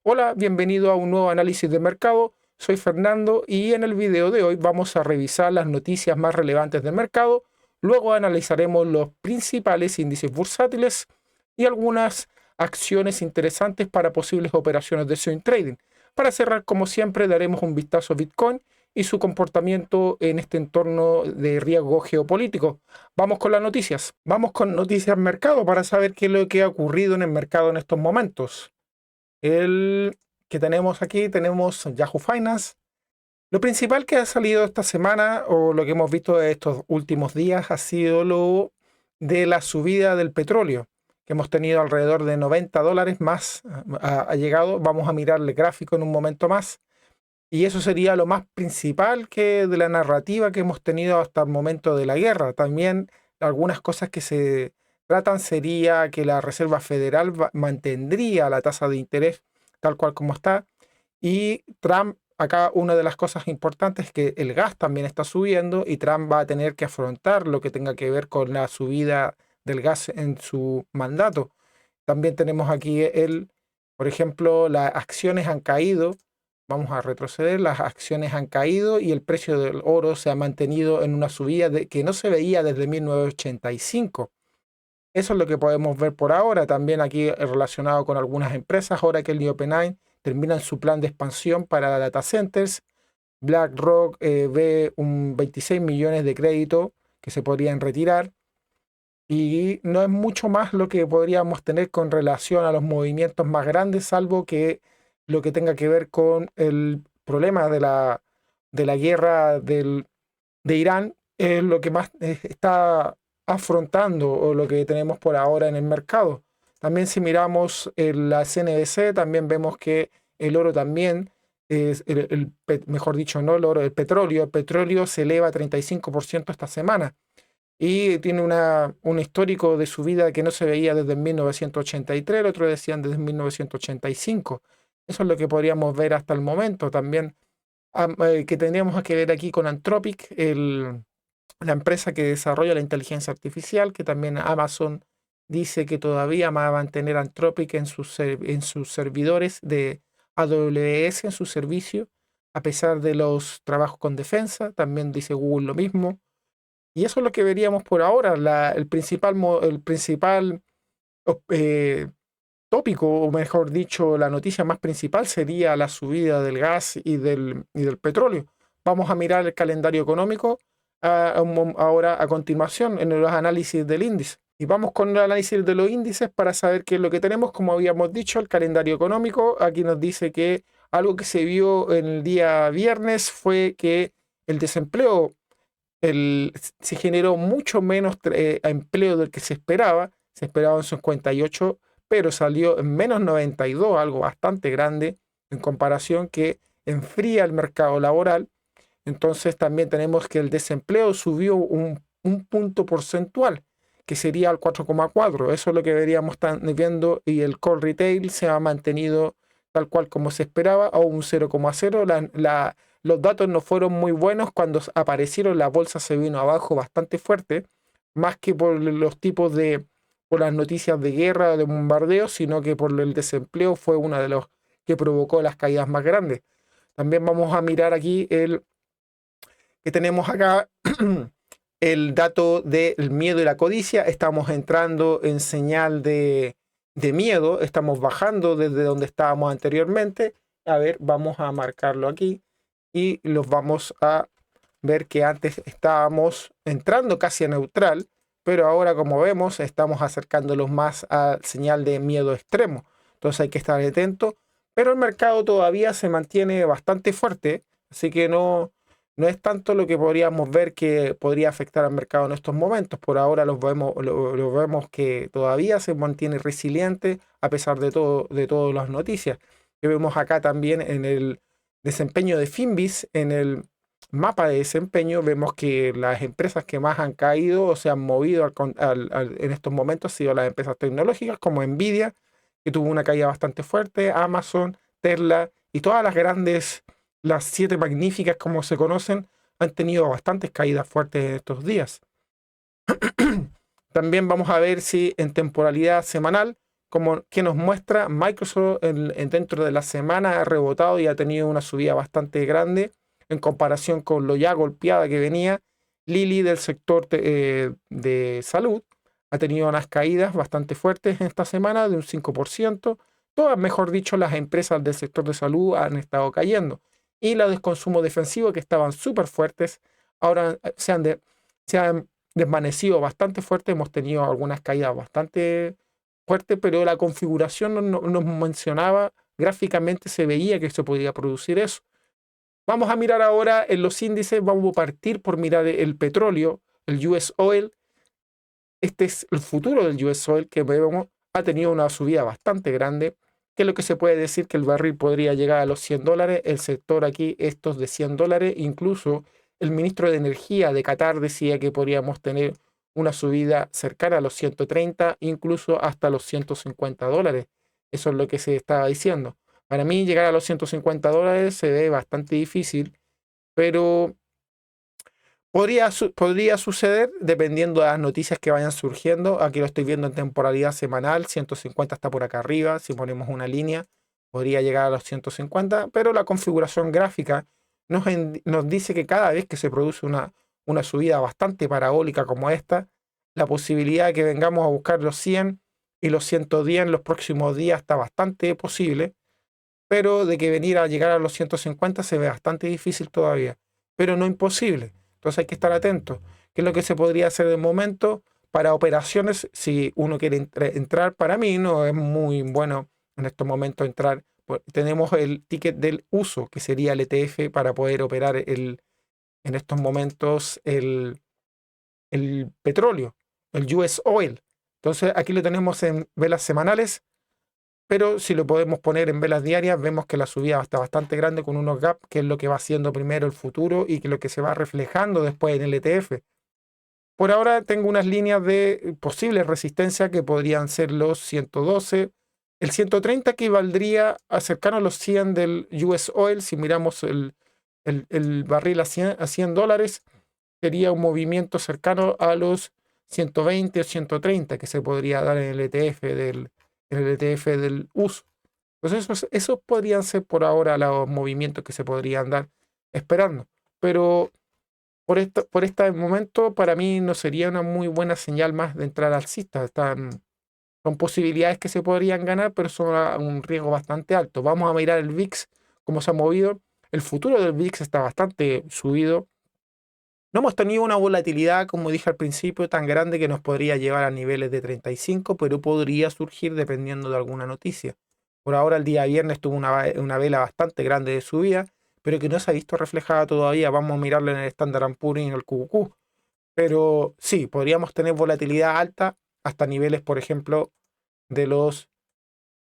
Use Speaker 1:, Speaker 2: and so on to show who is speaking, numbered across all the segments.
Speaker 1: Hola, bienvenido a un nuevo análisis de mercado. Soy Fernando y en el video de hoy vamos a revisar las noticias más relevantes del mercado. Luego analizaremos los principales índices bursátiles y algunas acciones interesantes para posibles operaciones de swing trading. Para cerrar, como siempre, daremos un vistazo a Bitcoin y su comportamiento en este entorno de riesgo geopolítico. Vamos con las noticias. Vamos con noticias mercado para saber qué es lo que ha ocurrido en el mercado en estos momentos. El que tenemos aquí, tenemos Yahoo Finance. Lo principal que ha salido esta semana, o lo que hemos visto estos últimos días, ha sido lo de la subida del petróleo, que hemos tenido alrededor de $90 más, ha llegado. Vamos a mirar el gráfico en un momento más. Y eso sería lo más principal que de la narrativa que hemos tenido hasta el momento de la guerra. También algunas cosas que se tratan sería que la Reserva Federal mantendría la tasa de interés tal cual como está. Y Trump, acá una de las cosas importantes es que el gas también está subiendo y Trump va a tener que afrontar lo que tenga que ver con la subida del gas en su mandato. También tenemos aquí por ejemplo, las acciones han caído. Vamos a retroceder, las acciones han caído y el precio del oro se ha mantenido en una subida que no se veía desde 1985. Eso es lo que podemos ver por ahora. También aquí relacionado con algunas empresas, Oracle y OpenAI terminan su plan de expansión para data centers. BlackRock ve un 26 millones de crédito que se podrían retirar. Y no es mucho más lo que podríamos tener con relación a los movimientos más grandes, salvo que lo que tenga que ver con el problema de la guerra de Irán, es lo que más está afrontando o lo que tenemos por ahora en el mercado. También si miramos la CNBC, también vemos que el oro también, mejor dicho, no el oro, el petróleo se eleva 35% esta semana y tiene un histórico de subida que no se veía desde 1983, el otro decían desde 1985. Eso es lo que podríamos ver hasta el momento. También que tendríamos que ver aquí con Anthropic, la empresa que desarrolla la inteligencia artificial, que también Amazon dice que todavía va a mantener Anthropic en sus servidores de AWS, en su servicio, a pesar de los trabajos con defensa. También dice Google lo mismo. Y eso es lo que veríamos por ahora. El principal eh, tópico, o mejor dicho, la noticia más principal sería la subida del gas y del petróleo. Vamos a mirar el calendario económico ahora a continuación en los análisis del índice. Y vamos con el análisis de los índices para saber qué es lo que tenemos. Como habíamos dicho, el calendario económico aquí nos dice que algo que se vio en el día viernes fue que el desempleo se generó mucho menos empleo del que se esperaba en 58, pero salió en menos 92, algo bastante grande en comparación que enfría el mercado laboral. Entonces también tenemos que el desempleo subió un punto porcentual, que sería al 4,4. Eso es lo que deberíamos estar viendo y el core retail se ha mantenido tal cual como se esperaba, a un 0,0. Los datos no fueron muy buenos cuando aparecieron, la bolsa se vino abajo bastante fuerte, más que por las noticias de guerra, de bombardeo, sino que por el desempleo fue uno de los que provocó las caídas más grandes. También vamos a mirar aquí el que tenemos acá el dato del miedo y la codicia. Estamos entrando en señal de miedo, estamos bajando desde donde estábamos anteriormente. A ver, vamos a marcarlo aquí y los vamos a ver que antes estábamos entrando casi a neutral, pero ahora, como vemos, estamos acercándolos más a señal de miedo extremo. Entonces hay que estar atento, pero el mercado todavía se mantiene bastante fuerte, así que no es tanto lo que podríamos ver que podría afectar al mercado en estos momentos. Por ahora lo vemos que todavía se mantiene resiliente a pesar de todas las noticias. Que vemos acá también en el desempeño de Finbis, en el mapa de desempeño, vemos que las empresas que más han caído o se han movido en estos momentos han sido las empresas tecnológicas como Nvidia, que tuvo una caída bastante fuerte, Amazon, Tesla y todas las siete magníficas como se conocen, han tenido bastantes caídas fuertes estos días. También vamos a ver si en temporalidad semanal como que nos muestra Microsoft dentro de la semana ha rebotado y ha tenido una subida bastante grande en comparación con lo ya golpeada que venía. Lilly del sector de salud ha tenido unas caídas bastante fuertes en esta semana de un 5%. Todas, mejor dicho, las empresas del sector de salud han estado cayendo. Y las de consumo defensivo, que estaban súper fuertes, ahora se han desvanecido bastante fuerte. Hemos tenido algunas caídas bastante fuertes, pero la configuración nos mencionaba, gráficamente se veía que se podía producir eso. Vamos a mirar ahora en los índices, vamos a partir por mirar el petróleo, el US Oil. Este es el futuro del US Oil que vemos, ha tenido una subida bastante grande, que es lo que se puede decir que el barril podría llegar a los $100. El sector aquí, estos de $100, incluso el ministro de Energía de Qatar decía que podríamos tener una subida cercana a los 130, incluso hasta los $150. Eso es lo que se estaba diciendo. Para mí llegar a los $150 se ve bastante difícil, pero podría suceder dependiendo de las noticias que vayan surgiendo. Aquí lo estoy viendo en temporalidad semanal, 150 está por acá arriba. Si ponemos una línea, podría llegar a los 150, pero la configuración gráfica nos dice que cada vez que se produce una subida bastante parabólica como esta, la posibilidad de que vengamos a buscar los 100 y los 110 en los próximos días está bastante posible, pero de que venir a llegar a los 150 se ve bastante difícil todavía, pero no imposible. Entonces hay que estar atento. ¿Qué es lo que se podría hacer de momento para operaciones? Si uno quiere entrar, para mí no es muy bueno en estos momentos entrar. Tenemos el ticket del uso, que sería el ETF, para poder operar en estos momentos el petróleo, el US Oil. Entonces aquí lo tenemos en velas semanales, pero si lo podemos poner en velas diarias, vemos que la subida está bastante grande con unos gaps, que es lo que va haciendo primero el futuro y que lo que se va reflejando después en el ETF. Por ahora tengo unas líneas de posible resistencia que podrían ser los 112, el 130 que valdría a cercano a los 100 del US Oil. Si miramos el barril a $100, sería un movimiento cercano a los 120 o 130 que se podría dar en el ETF del uso. Entonces esos podrían ser por ahora los movimientos que se podrían dar esperando. Pero por este momento para mí no sería una muy buena señal más de entrar alcista. Son posibilidades que se podrían ganar, pero son a un riesgo bastante alto. Vamos a mirar el VIX, cómo se ha movido. El futuro del VIX está bastante subido. No hemos tenido una volatilidad, como dije al principio, tan grande que nos podría llevar a niveles de 35, pero podría surgir dependiendo de alguna noticia. Por ahora, el día viernes tuvo una vela bastante grande de subida, pero que no se ha visto reflejada todavía. Vamos a mirarlo en el Standard & Poor's y en el QQQ. Pero sí, podríamos tener volatilidad alta hasta niveles, por ejemplo, de los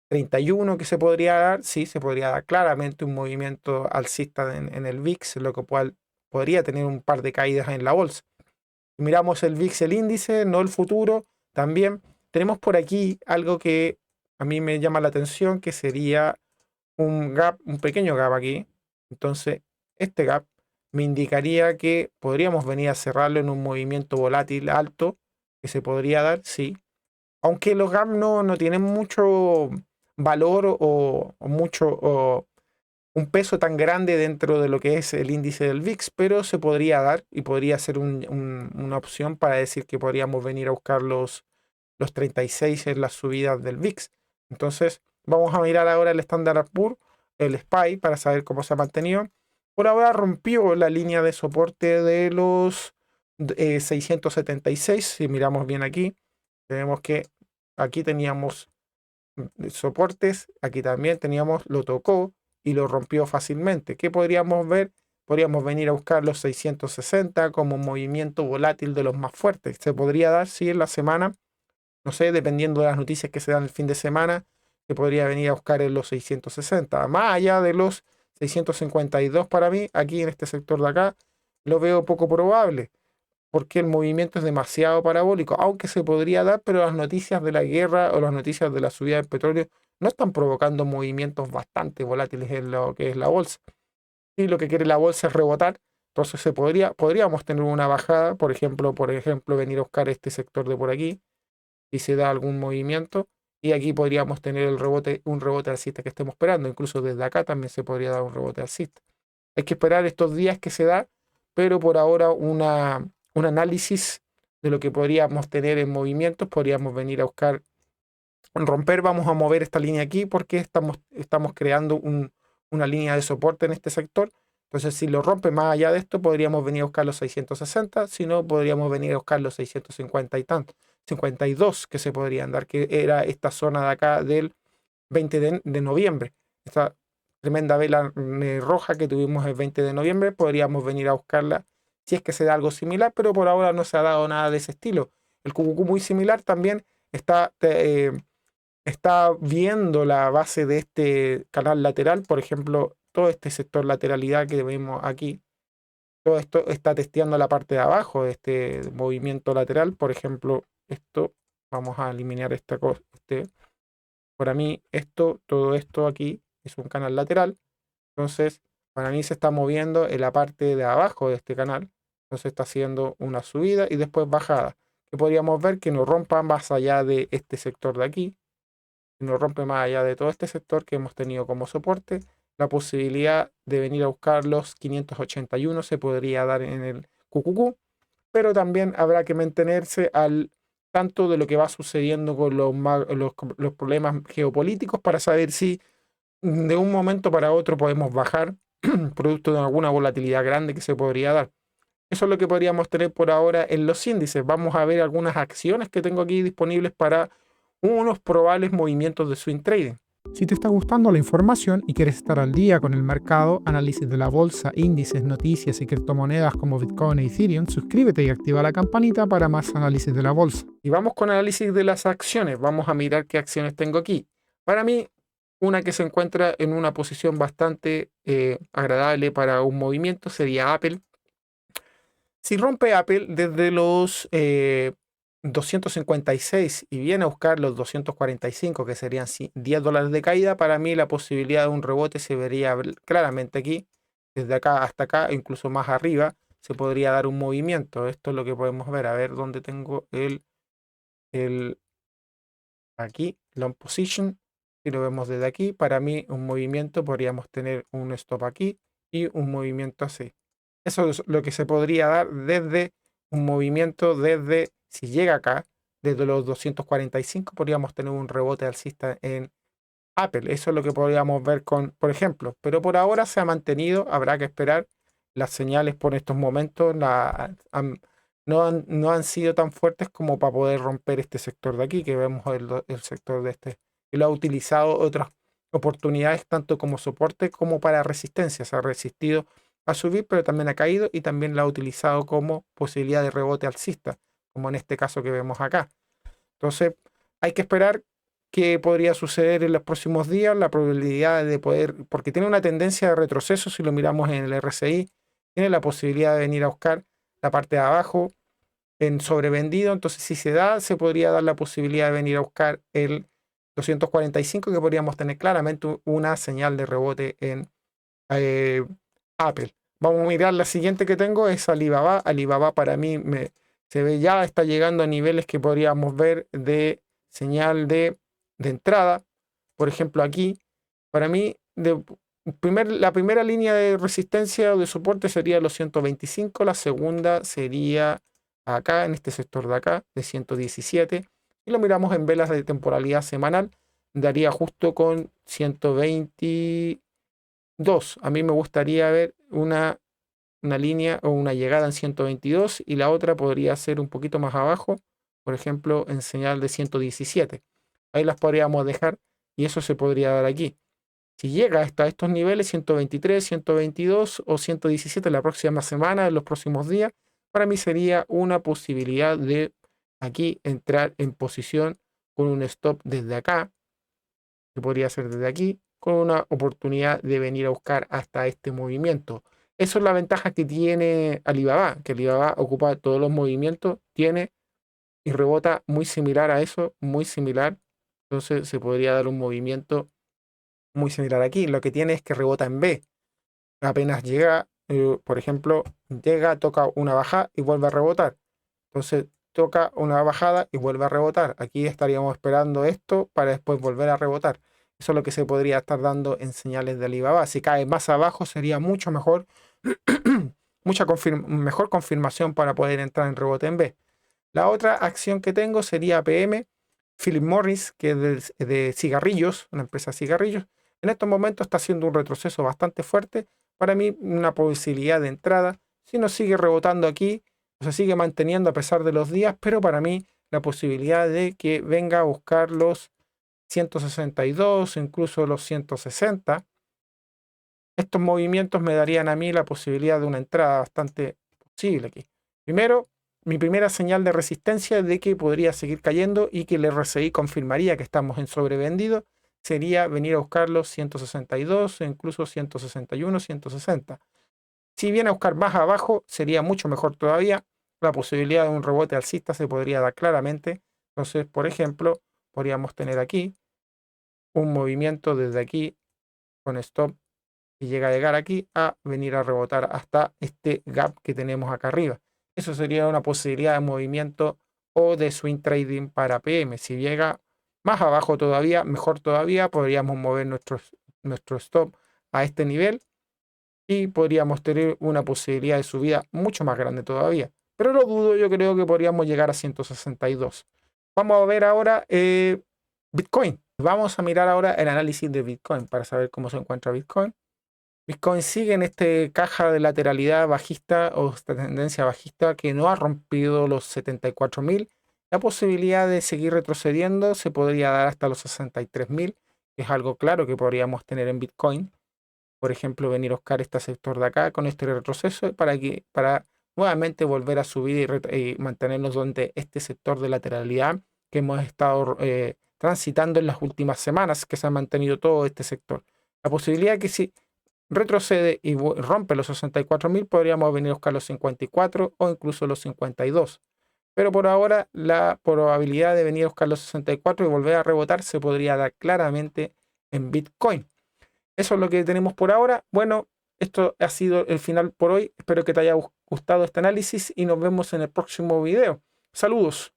Speaker 1: 31 que se podría dar. Sí, se podría dar claramente un movimiento alcista en el VIX, lo cual podría tener un par de caídas en la bolsa. Miramos el VIX, el índice, no el futuro. También tenemos por aquí algo que a mí me llama la atención, que sería un gap, un pequeño gap aquí. Entonces, este gap me indicaría que podríamos venir a cerrarlo en un movimiento volátil alto, que se podría dar, sí. Aunque los gaps no tienen mucho valor o mucho un peso tan grande dentro de lo que es el índice del VIX, pero se podría dar y podría ser una opción para decir que podríamos venir a buscar los 36 en las subidas del VIX. Entonces, vamos a mirar ahora el Standard & Poor's, el SPY, para saber cómo se ha mantenido. Por ahora rompió la línea de soporte de los 676. Si miramos bien aquí, tenemos que aquí teníamos soportes, aquí también teníamos, lo tocó y lo rompió fácilmente. ¿Qué podríamos ver? Podríamos venir a buscar los 660 como un movimiento volátil de los más fuertes. Se podría dar, sí, en la semana, no sé, dependiendo de las noticias que se dan el fin de semana, se podría venir a buscar en los 660. Más allá de los 652 para mí, aquí en este sector de acá, lo veo poco probable, porque el movimiento es demasiado parabólico, aunque se podría dar, pero las noticias de la guerra o las noticias de la subida del petróleo no están provocando movimientos bastante volátiles en lo que es la bolsa. Y lo que quiere la bolsa es rebotar, entonces podríamos tener una bajada, por ejemplo, venir a buscar este sector de por aquí, y se da algún movimiento, y aquí podríamos tener el rebote, un rebote alcista que estemos esperando. Incluso desde acá también se podría dar un rebote alcista. Hay que esperar estos días que se da, pero por ahora un análisis de lo que podríamos tener en movimientos, podríamos venir a buscar romper. Vamos a mover esta línea aquí porque estamos creando una línea de soporte en este sector. Entonces, si lo rompe más allá de esto, podríamos venir a buscar los 660, si no, podríamos venir a buscar los 650 y tanto, 52 que se podrían dar, que era esta zona de acá del 20 de noviembre. Esta tremenda vela roja que tuvimos el 20 de noviembre, podríamos venir a buscarla si es que se da algo similar, pero por ahora no se ha dado nada de ese estilo. El QQQ muy similar también está viendo la base de este canal lateral, por ejemplo, todo este sector lateralidad que vemos aquí, todo esto está testeando la parte de abajo de este movimiento lateral. Por ejemplo, esto, vamos a eliminar esta cosa, para mí todo esto aquí es un canal lateral, entonces para mí se está moviendo en la parte de abajo de este canal, entonces está haciendo una subida y después bajada, que podríamos ver que no rompa más allá de este sector de aquí, no rompe más allá de todo este sector que hemos tenido como soporte. La posibilidad de venir a buscar los 581 se podría dar en el QQQ, pero también habrá que mantenerse al tanto de lo que va sucediendo con los problemas geopolíticos para saber si de un momento para otro podemos bajar producto de alguna volatilidad grande que se podría dar. Eso es lo que podríamos tener por ahora en los índices. Vamos a ver algunas acciones que tengo aquí disponibles para unos probables movimientos de swing trading.
Speaker 2: Si te está gustando la información y quieres estar al día con el mercado, análisis de la bolsa, índices, noticias y criptomonedas como Bitcoin e Ethereum, suscríbete y activa la campanita para más análisis de la bolsa.
Speaker 1: Y vamos con análisis de las acciones. Vamos a mirar qué acciones tengo aquí. Para mí, una que se encuentra en una posición bastante agradable para un movimiento sería Apple. Si rompe Apple desde los 256 y viene a buscar los 245, que serían $10 de caída, para mí la posibilidad de un rebote se vería claramente aquí, desde acá hasta acá, incluso más arriba, se podría dar un movimiento. Esto es lo que podemos ver. A ver dónde tengo el aquí, long position. Si lo vemos desde aquí, para mí un movimiento podríamos tener un stop aquí y un movimiento así. Eso es lo que se podría dar desde un movimiento si llega acá, desde los 245, podríamos tener un rebote alcista en Apple. Eso es lo que podríamos ver por ejemplo. Pero por ahora se ha mantenido, habrá que esperar. Las señales por estos momentos no han sido tan fuertes como para poder romper este sector de aquí, que vemos el sector de este. Y lo ha utilizado otras oportunidades, tanto como soporte como para resistencia. Se ha resistido a subir, pero también ha caído y también la ha utilizado como posibilidad de rebote alcista, como en este caso que vemos acá. Entonces, hay que esperar qué podría suceder en los próximos días, la probabilidad de poder, porque tiene una tendencia de retroceso si lo miramos en el RSI, tiene la posibilidad de venir a buscar la parte de abajo en sobrevendido. Entonces, si se da, se podría dar la posibilidad de venir a buscar el 245, que podríamos tener claramente una señal de rebote en Apple. Vamos a mirar la siguiente que tengo, es Alibaba. Alibaba para mí se ve ya está llegando a niveles que podríamos ver de señal de entrada. Por ejemplo, aquí, para mí, la primera línea de resistencia o de soporte sería los 125, la segunda sería acá, en este sector de acá, de 117, y lo miramos en velas de temporalidad semanal, daría justo con 122. A mí me gustaría ver una línea o una llegada en 122 y la otra podría ser un poquito más abajo, por ejemplo, en señal de 117. Ahí las podríamos dejar y eso se podría dar aquí. Si llega hasta estos niveles, 123, 122 o 117 la próxima semana, en los próximos días, para mí sería una posibilidad de aquí entrar en posición con un stop desde acá, que podría ser desde aquí, con una oportunidad de venir a buscar hasta este movimiento. Eso es la ventaja que tiene Alibaba, que Alibaba ocupa todos los movimientos, tiene y rebota muy similar a eso, muy similar. Entonces se podría dar un movimiento muy similar aquí. Lo que tiene es que rebota en B. Apenas llega, por ejemplo, llega, toca una baja y vuelve a rebotar. Entonces toca una bajada y vuelve a rebotar. Aquí estaríamos esperando esto para después volver a rebotar. Eso es lo que se podría estar dando en señales de Alibaba. Si cae más abajo sería mucho mejor, mejor confirmación para poder entrar en rebote en B. La otra acción que tengo sería PM, Philip Morris, que es de cigarrillos, una empresa de cigarrillos. En estos momentos está haciendo un retroceso bastante fuerte. Para mí, una posibilidad de entrada. Si no sigue rebotando aquí, se sigue manteniendo a pesar de los días, pero para mí la posibilidad de que venga a buscar los 162, incluso los 160. Estos movimientos me darían a mí la posibilidad de una entrada bastante posible aquí. Primero, mi primera señal de resistencia de que podría seguir cayendo y que el RSI confirmaría que estamos en sobrevendido sería venir a buscar los 162 e incluso 161, 160. Si viene a buscar más abajo, sería mucho mejor todavía. La posibilidad de un rebote alcista se podría dar claramente. Entonces, por ejemplo, podríamos tener aquí un movimiento desde aquí con stop y llega a llegar aquí a venir a rebotar hasta este gap que tenemos acá arriba. Eso sería una posibilidad de movimiento o de swing trading para PM. Si llega más abajo todavía, mejor todavía, podríamos mover nuestro stop a este nivel y podríamos tener una posibilidad de subida mucho más grande todavía. Pero lo dudo, yo creo que podríamos llegar a 162. Vamos a ver ahora Bitcoin. Vamos a mirar ahora el análisis de Bitcoin para saber cómo se encuentra Bitcoin. Bitcoin sigue en este caja de lateralidad bajista o esta tendencia bajista que no ha rompido los 74.000. La posibilidad de seguir retrocediendo se podría dar hasta los 63.000, que es algo claro que podríamos tener en Bitcoin. Por ejemplo, venir a buscar este sector de acá con este retroceso para nuevamente volver a subir y mantenernos donde este sector de lateralidad que hemos estado transitando en las últimas semanas, que se ha mantenido todo este sector. La posibilidad que si retrocede y rompe los 64.000, podríamos venir a buscar los 54 o incluso los 52. Pero por ahora la probabilidad de venir a buscar los 64 y volver a rebotar se podría dar claramente en Bitcoin. Eso es lo que tenemos por ahora. Bueno, esto ha sido el final por hoy. Espero que te haya gustado este análisis y nos vemos en el próximo video. Saludos.